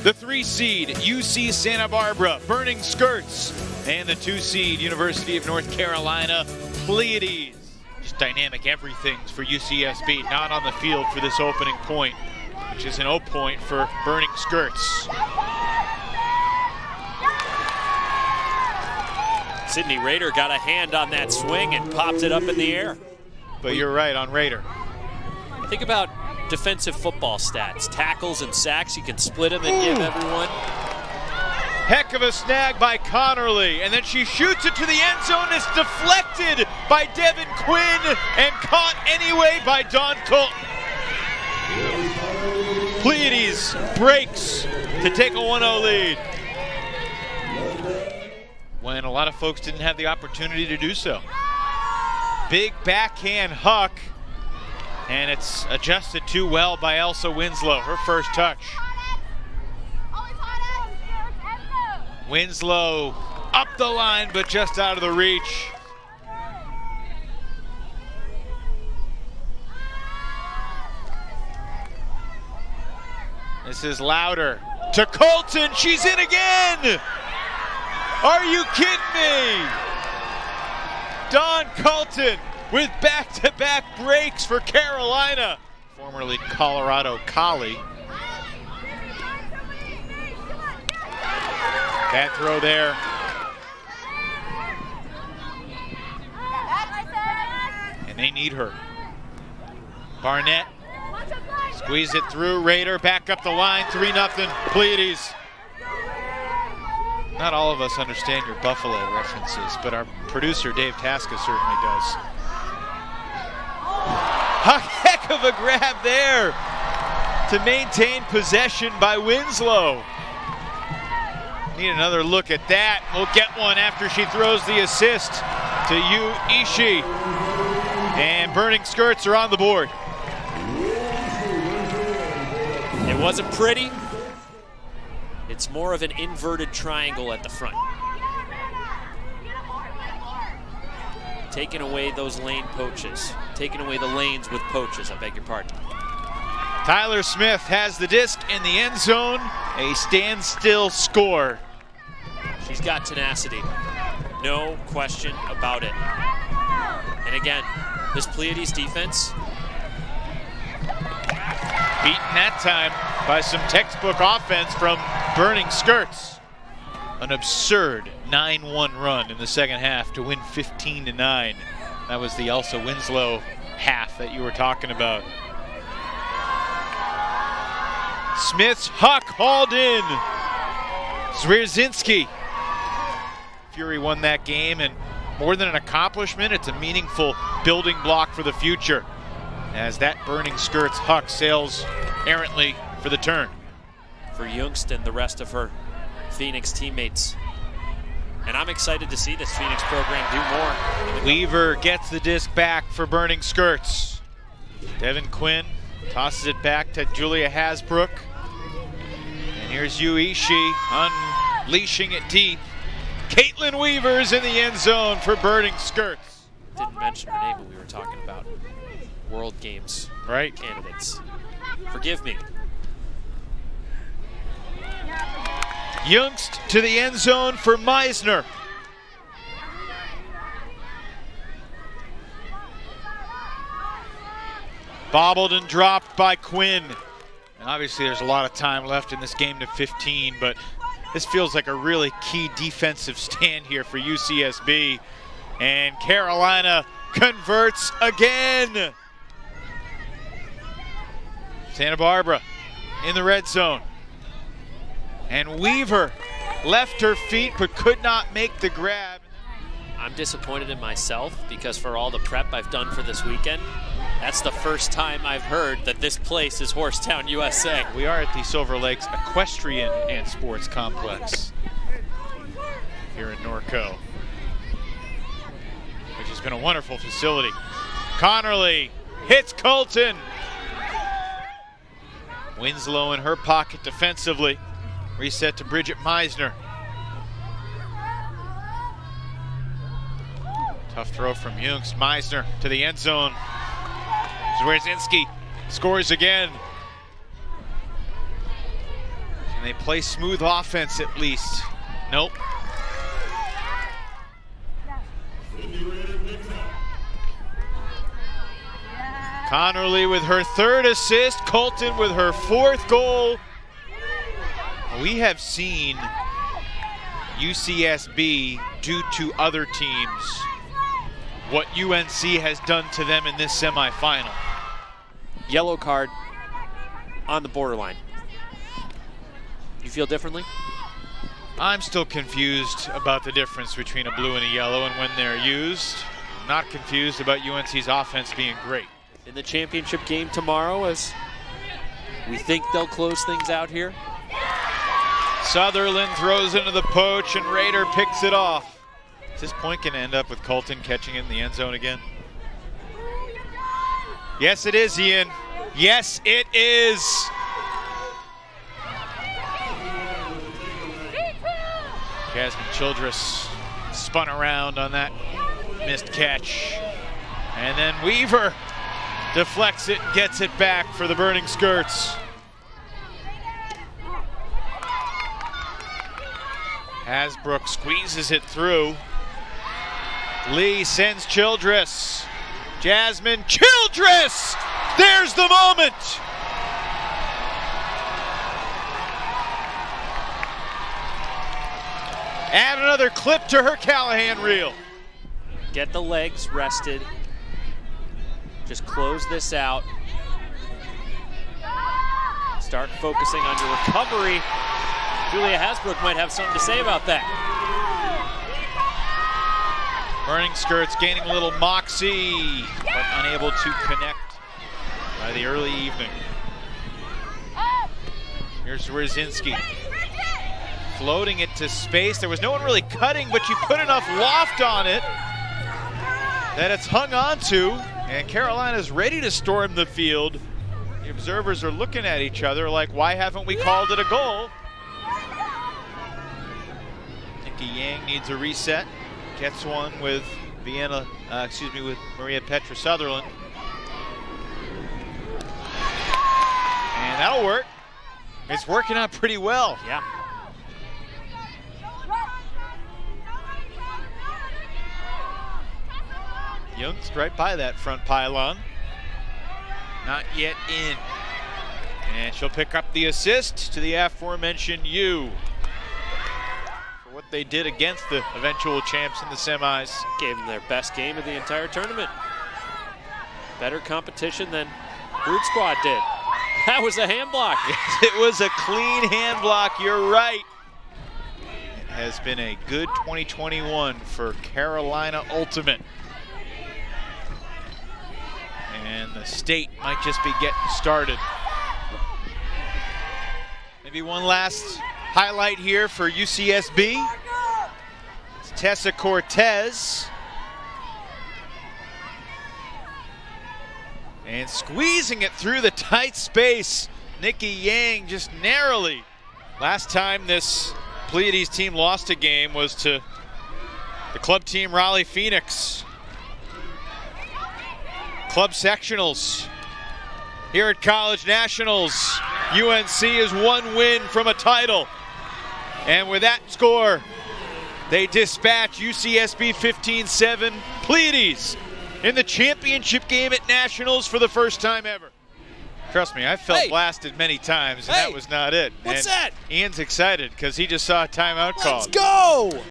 The 3 seed, UC Santa Barbra, Burning Skirts, and the 2 seed, University of North Carolina, Pleiades. Just dynamic everything for UCSB, not on the field for this opening point, which is an 0 point for Burning Skirts. Sydney Rader got a hand on that swing and popped it up in the air. But you're right on Rader. Think about defensive football stats. Tackles and sacks, you can split them and give everyone. Heck of a snag by Connerly, and then she shoots it to the end zone. It's deflected by Devin Quinn and caught anyway by Dawn Colton. Pleiades breaks to take a 1-0 lead, when a lot of folks didn't have the opportunity to do so. Big backhand huck, and it's adjusted too well by Elsa Winslow, her first touch. Winslow up the line, but just out of the reach. This is Louder to Colton, she's in again! Are you kidding me? Dawn Colton with back-to-back breaks for Carolina. Formerly Colorado Collie. Bad throw there. And they need her. Barnett squeeze it through. Rader back up the line. 3-0 Pleiades. Not all of us understand your Buffalo references, but our producer Dave Tasca certainly does. A heck of a grab there to maintain possession by Winslow. Need another look at that. We'll get one after she throws the assist to Yu Ishii. And Burning Skirts are on the board. It wasn't pretty. It's more of an inverted triangle at the front. Taking away those lane poaches. Taking away the lanes with poaches, I beg your pardon. Tyler Smith has the disc in the end zone. A standstill score. She's got tenacity. No question about it. And again, this Pleiades defense, beaten that time by some textbook offense from Burning Skirts. An absurd 9-1 run in the second half to win 15-9. That was the Elsa Winslow half that you were talking about. Smith's huck hauled in. Zwierzinski. Fury won that game, and more than an accomplishment, it's a meaningful building block for the future, as that Burning Skirts huck sails errantly for the turn. For Youngst and the rest of her Phoenix teammates. And I'm excited to see this Phoenix program do more. Weaver gets the disc back for Burning Skirts. Devin Quinn tosses it back to Julia Hasbrook. And here's Yu Ishii unleashing it deep. Caitlin Weaver's in the end zone for Burning Skirts. Didn't mention her name when we were talking about World Games candidates. Forgive me. Youngst to the end zone for Meisner. Bobbled and dropped by Quinn. And obviously there's a lot of time left in this game to 15, but this feels like a really key defensive stand here for UCSB. And Carolina converts again. Santa Barbara in the red zone. And Weaver left her feet but could not make the grab. I'm disappointed in myself because for all the prep I've done for this weekend, that's the first time I've heard that this place is Horsetown, USA. We are at the Silver Lakes Equestrian and Sports Complex here in Norco, which has been a wonderful facility. Connerly hits Colton. Winslow in her pocket defensively. Reset to Bridget Meisner. Tough throw from Youngst. Meisner to the end zone. Zwierzinski scores again. And they play smooth offense at least. Nope. Connerly with her 3rd assist, Colton with her 4th goal. We have seen UCSB do to other teams what UNC has done to them in this semifinal. Yellow card on the borderline. You feel differently? I'm still confused about the difference between a blue and a yellow and when they're used. I'm not confused about UNC's offense being great. In the championship game tomorrow, as we think they'll close things out here. Sutherland throws into the poach and Rader picks it off. Is this point going to end up with Colton catching it in the end zone again? Yes, it is, Ian. Yes, it is. Jasmine Childress spun around on that missed catch. And then Weaver deflects it, gets it back for the Burning Skirts. Hasbrook squeezes it through. Lee sends Childress. Jasmine Childress! There's the moment! Add another clip to her Callahan reel. Get the legs rested. Just close this out. Start focusing on your recovery. Julia Hasbrook might have something to say about that. Burning Skirts gaining a little moxie, but unable to connect by the early evening. Here's Rzazinski. Floating it to space. There was no one really cutting, but you put enough loft on it that it's hung on to, and Carolina's ready to storm the field. The observers are looking at each other like, why haven't we called it a goal? Nikki Yang needs a reset. Gets one with with Maria Petra Sutherland. And that'll work. It's working out pretty well. Yeah. Young's right by that front pylon. Not yet in. And she'll pick up the assist to the aforementioned U. For what they did against the eventual champs in the semis. Gave them their best game of the entire tournament. Better competition than Brute Squad did. That was a hand block. It was a clean hand block, you're right. It has been a good 2021 for Carolina Ultimate. And the state might just be getting started. Maybe one last highlight here for UCSB. It's Tessa Cortez. And squeezing it through the tight space. Nikki Yang just narrowly. Last time this Pleiades team lost a game was to the club team Raleigh Phoenix. Club sectionals. Here at College Nationals, UNC is one win from a title. And with that score, they dispatch UCSB 15-7 Pleiades in the championship game at Nationals for the first time ever. Trust me, I've felt blasted many times, and that was not it. What's and that? Ian's excited because he just saw a timeout call. Let's go!